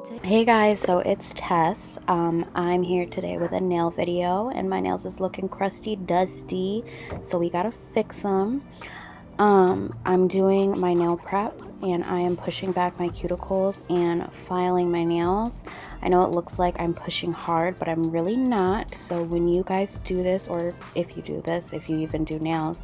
Hey guys, so it's Tess. I'm here today with a nail video, and my nails is looking crusty, dusty, so we gotta fix them. I'm doing my nail prep, and I am pushing back my cuticles and filing my nails. I know it looks like I'm pushing hard, but I'm really not. So when you guys do this, or if you do this, if you even do nails,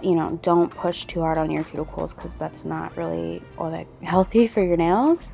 you know, don't push too hard on your cuticles because that's not really all that healthy for your nails.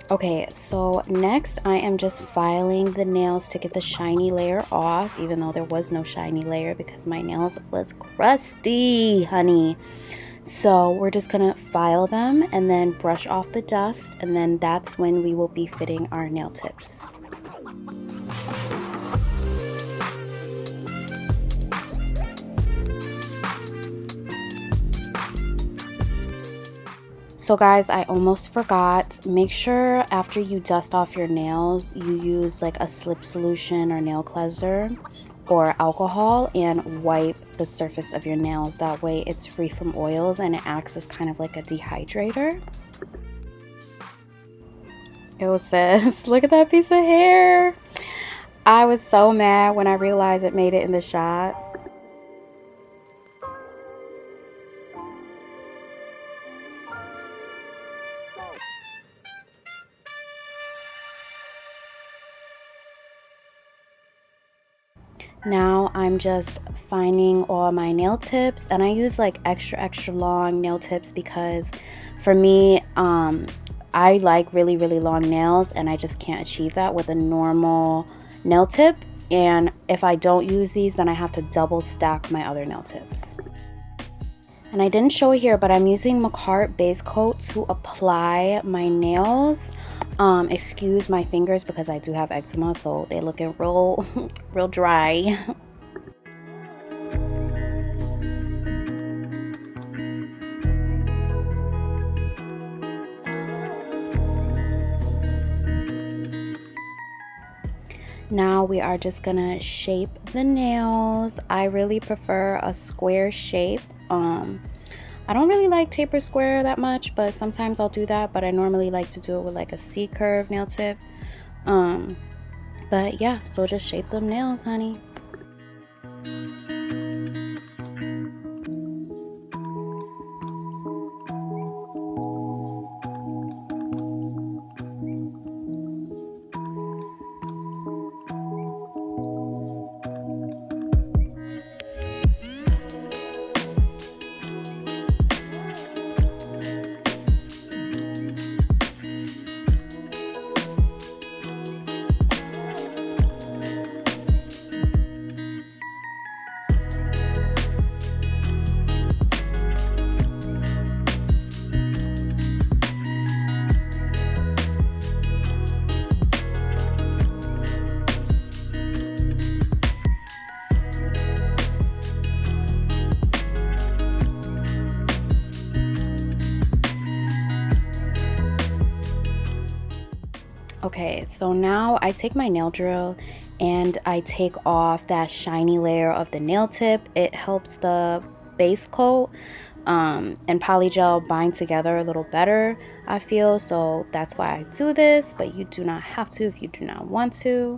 Okay, so next I am just filing the nails to get the shiny layer off, even though there was no shiny layer because my nails was crusty, honey. So we're just gonna file them and then brush off the dust, and then that's when we will be fitting our nail tips. So guys, I almost forgot. Make sure after you dust off your nails, you use like a slip solution or nail cleanser or alcohol and wipe the surface of your nails. That way it's free from oils and it acts as kind of like a dehydrator. It was this. Look at that piece of hair. I was so mad when I realized it made it in the shot. Now I'm just finding all my nail tips, and I use like extra long nail tips because for me, I like really long nails, and I just can't achieve that with a normal nail tip. And if I don't use these, then I have to double stack my other nail tips. And I didn't show it here, but I'm using Macart base coat to apply my nails. Excuse my fingers because I do have eczema, so they're looking real real dry. Now we are just gonna shape the nails. I really prefer a square shape. I don't really like taper square that much, but sometimes I'll do that, but I normally like to do it with like a C curve nail tip. But yeah, so just shape them nails, honey. Okay, so now I take my nail drill and I take off that shiny layer of the nail tip. It helps the base coat and polygel bind together a little better, I feel. So that's why I do this, but you do not have to if you do not want to.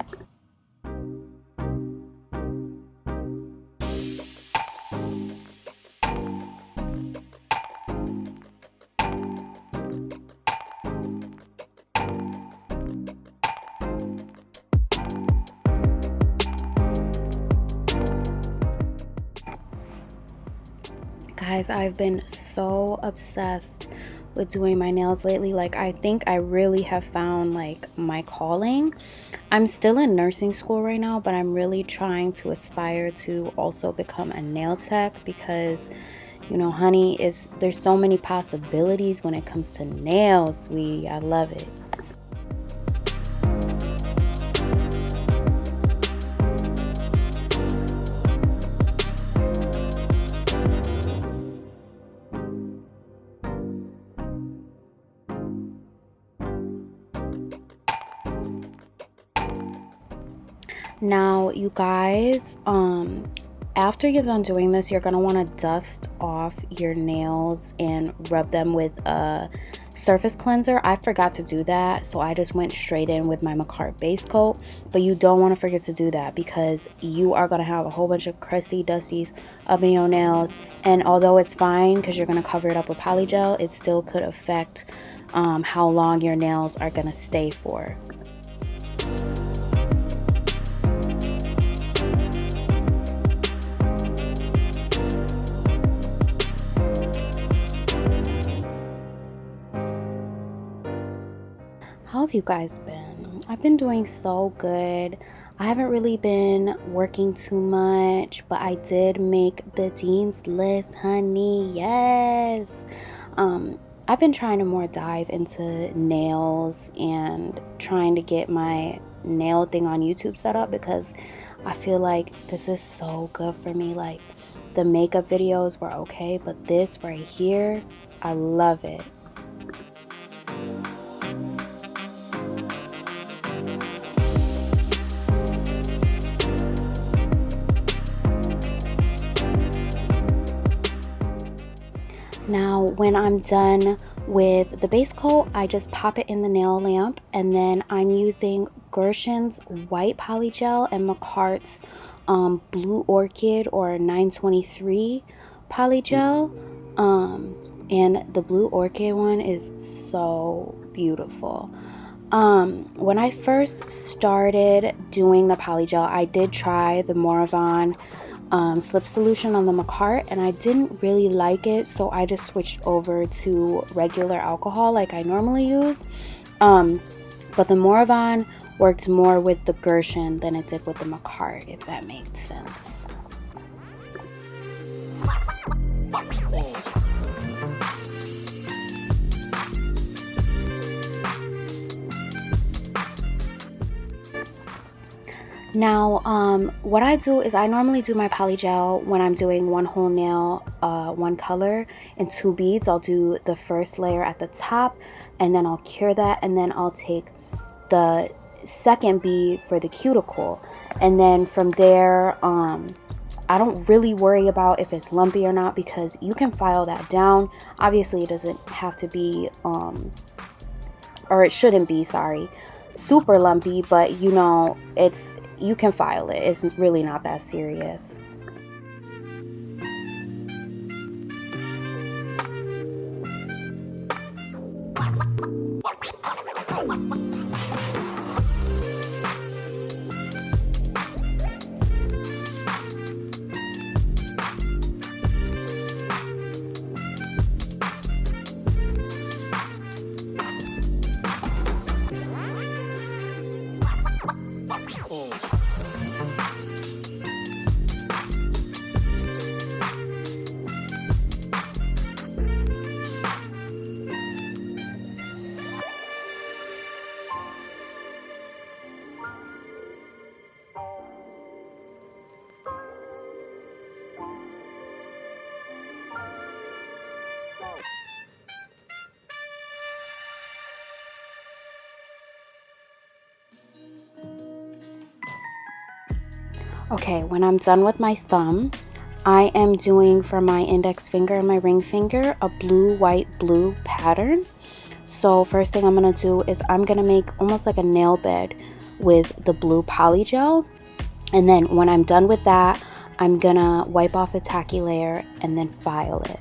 Guys, I've been so obsessed with doing my nails lately. Like, I think I really have found like my calling. I'm still in nursing school right now, but I'm really trying to aspire to also become a nail tech because You know, honey, there's so many possibilities when it comes to nails, sweetie. I love it. Now, you guys, after you're done doing this, you're gonna want to dust off your nails and rub them with a surface cleanser. I forgot to do that, so I just went straight in with my Macart base coat. But you don't want to forget to do that, because you are gonna have a whole bunch of crusty dusties up in your nails, and although it's fine because you're gonna cover it up with polygel, it still could affect how long your nails are gonna stay for. How have you guys been? I've been doing so good. I haven't really been working too much, but I did make the Dean's List, honey. Yes. I've been trying to more dive into nails and trying to get my nail thing on YouTube set up, because I feel like this is so good for me. Like, the makeup videos were okay, but this right here, I love it. Now, when I'm done with the base coat, I just pop it in the nail lamp, and then I'm using Gerson's white polygel and Macart's blue orchid or 923 polygel. And the blue orchid one is so beautiful. When I first started doing the polygel, I did try the Moravon slip solution on the Macart, and I didn't really like it, so I just switched over to regular alcohol like I normally use. But the Moravon worked more with the Gerson than it did with the Macart, if that makes sense. Now, what I do is I normally do my polygel when I'm doing one whole nail, one color, and 2 beads. I'll do the first layer at the top, and then I'll cure that, and then I'll take the second bead for the cuticle. And then from there, I don't really worry about if it's lumpy or not, because you can file that down. Obviously, it doesn't have to be, or it shouldn't be, sorry, super lumpy, but you know, you can file it. It's really not that serious. Okay, when I'm done with my thumb, I am doing for my index finger and my ring finger a blue, white, blue pattern. So first thing I'm going to do is I'm going to make almost like a nail bed with the blue polygel. And then when I'm done with that, I'm going to wipe off the tacky layer and then file it.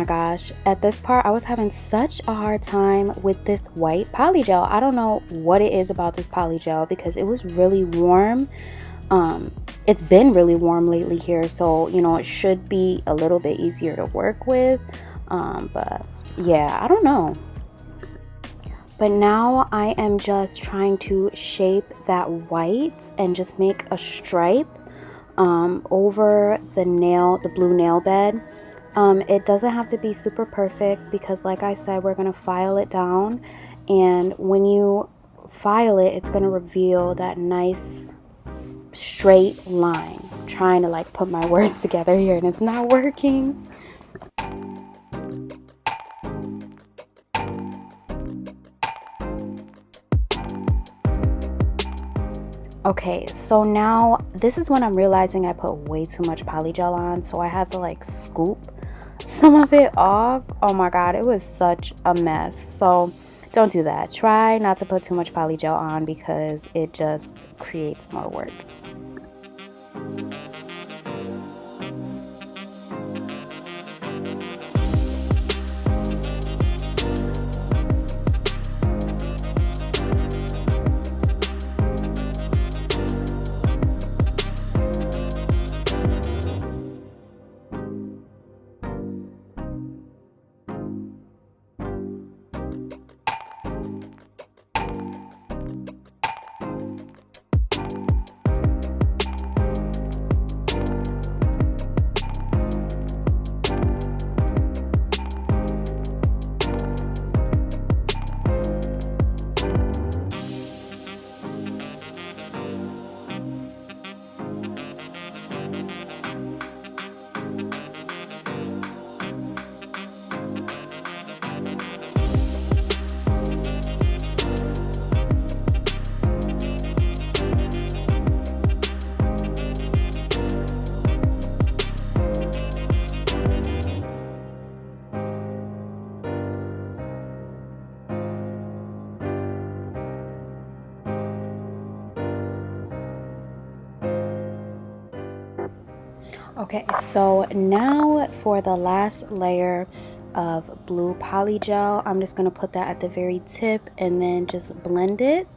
my gosh, at this part I was having such a hard time with this white polygel. I don't know what it is about this polygel because it was really warm. It's been really warm lately here, so you know it should be a little bit easier to work with, but yeah, I don't know. But now I am just trying to shape that white and just make a stripe over the blue nail bed. It doesn't have to be super perfect because like I said, we're going to file it down, and when you file it, it's going to reveal that nice straight line. I'm trying to like put my words together here and it's not working. Okay, so now this is when I'm realizing I put way too much polygel on, so I had to like scoop some of it off. Oh my god, it was such a mess. So don't do that. Try not to put too much polygel on because it just creates more work. Okay, so now for the last layer of blue polygel, I'm just going to put that at the very tip and then just blend it.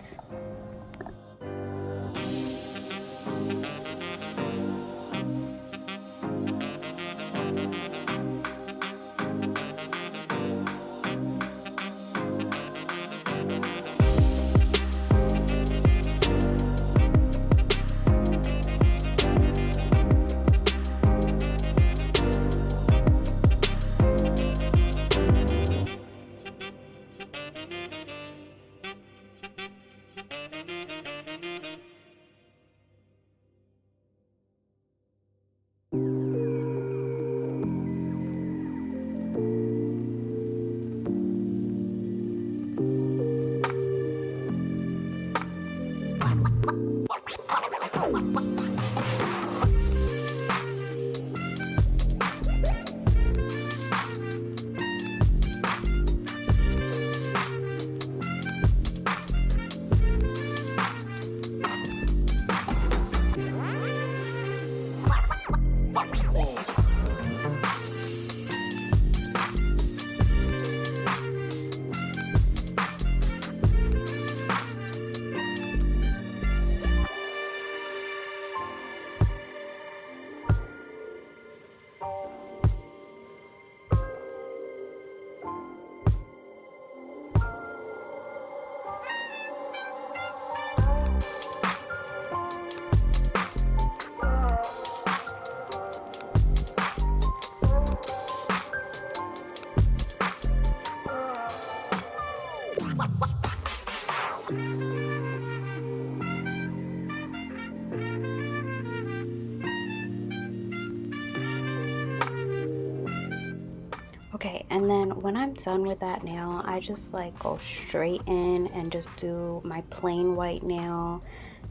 Okay, and then when I'm done with that nail, I just like go straight in and just do my plain white nail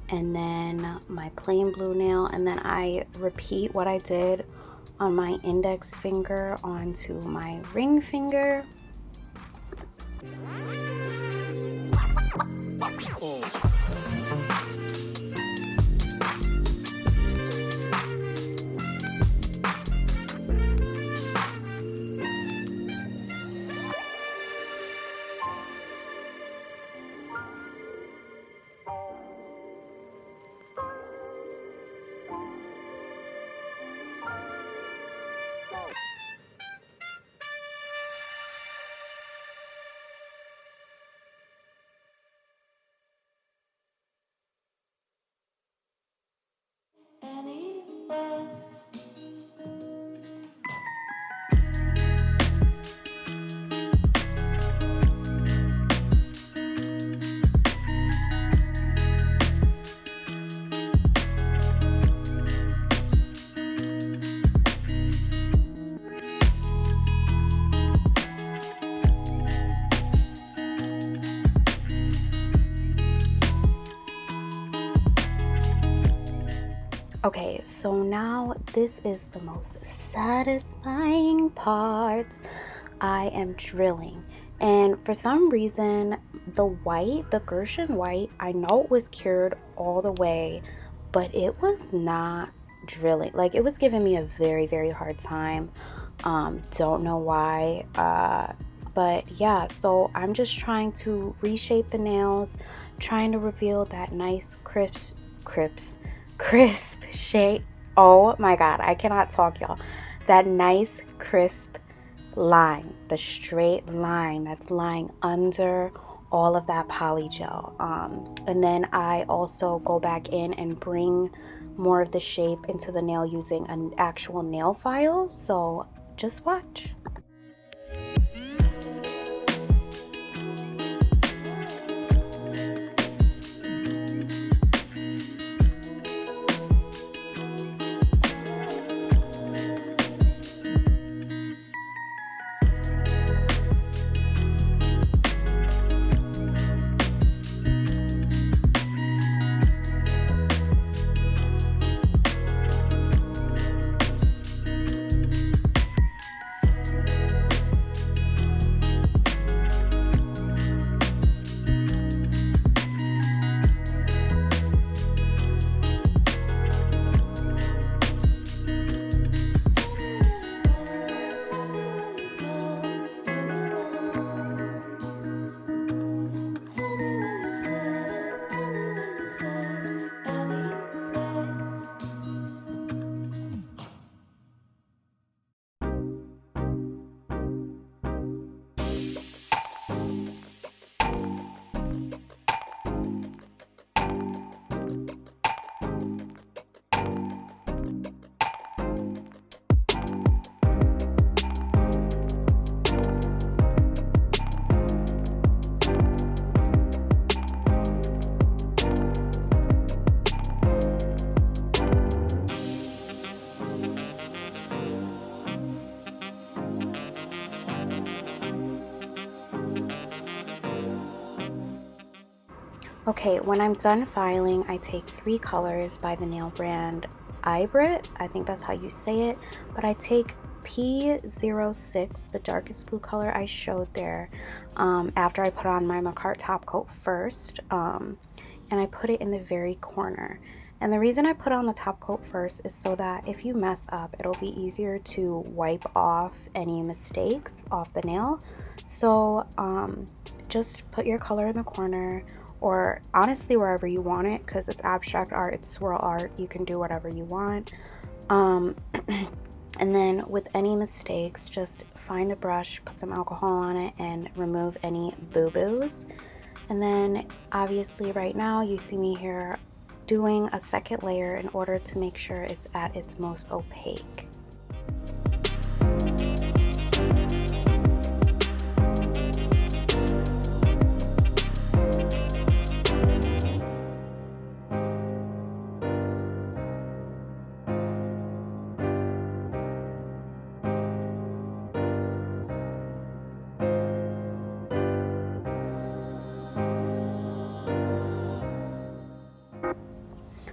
and then my plain blue nail, and then I repeat what I did on my index finger onto my ring finger. Okay, so now this is the most satisfying part. I am drilling, and for some reason the Goshen white, I know it was cured all the way, but it was not drilling. Like, it was giving me a very, very hard time. Don't know why. But yeah, so I'm just trying to reshape the nails, trying to reveal that nice crisp shape. Oh my god, I cannot talk, y'all. That nice crisp line, the straight line that's lying under all of that polygel. And then I also go back in and bring more of the shape into the nail using an actual nail file. So just watch. Okay, when I'm done filing, I take 3 colors by the nail brand Ibrit. I think that's how you say it. But I take P06, the darkest blue color I showed there, after I put on my Macart top coat first. And I put it in the very corner. And the reason I put on the top coat first is so that if you mess up, it'll be easier to wipe off any mistakes off the nail. So just put your color in the corner, or honestly wherever you want it, because it's abstract art, it's swirl art, you can do whatever you want. And then with any mistakes, just find a brush, put some alcohol on it, and remove any boo-boos. And then obviously right now you see me here doing a second layer in order to make sure it's at its most opaque.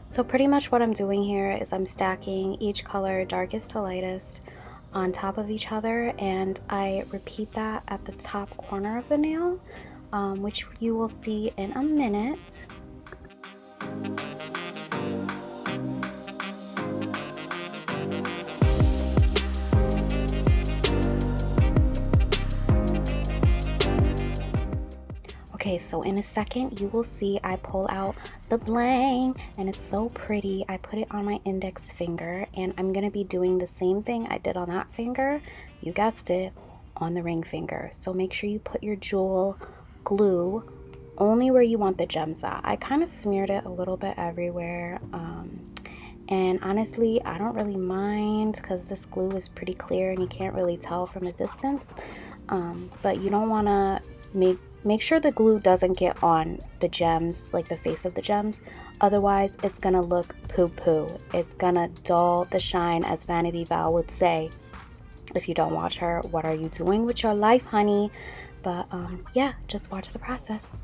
So pretty much what I'm doing here is I'm stacking each color, darkest to lightest, on top of each other, and I repeat that at the top corner of the nail, which you will see in a minute. Okay, so in a second you will see I pull out the bling, and it's so pretty. I put it on my index finger, and I'm gonna be doing the same thing I did on that finger, you guessed it, on the ring finger. So make sure you put your jewel glue only where you want the gems at. I kind of smeared it a little bit everywhere, and honestly I don't really mind because this glue is pretty clear and you can't really tell from a distance. But you don't want to make sure the glue doesn't get on the gems, like the face of the gems, otherwise it's gonna look poo-poo. It's gonna dull the shine, as Vanity Val would say. If you don't watch her, what are you doing with your life, honey? But yeah, just watch the process.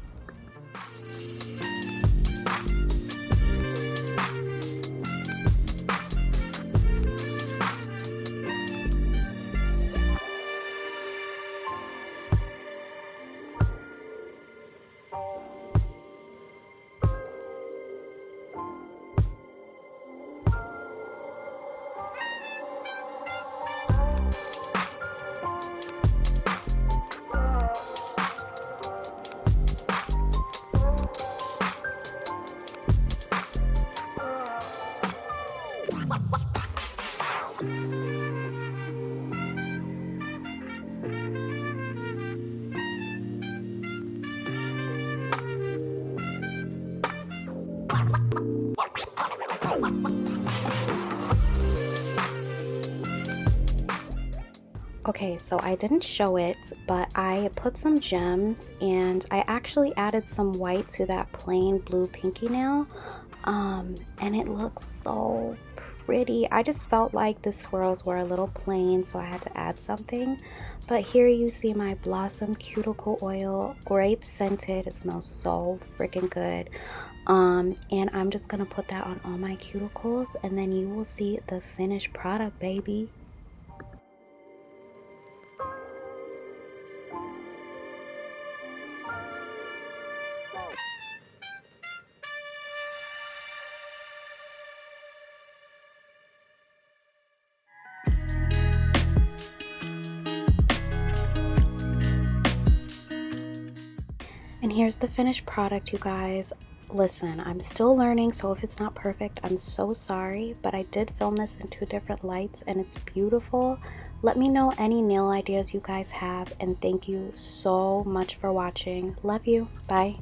Okay, so I didn't show it, but I put some gems and I actually added some white to that plain blue pinky nail. And it looks so pretty. I just felt like the swirls were a little plain, so I had to add something. But here you see my Blossom Cuticle Oil, grape scented. It smells so freaking good. And I'm just gonna put that on all my cuticles, and then you will see the finished product, baby. And here's the finished product, you guys. Listen, I'm still learning, so if it's not perfect, I'm so sorry, but I did film this in 2 different lights and it's beautiful. Let me know any nail ideas you guys have, and thank you so much for watching. Love you. Bye.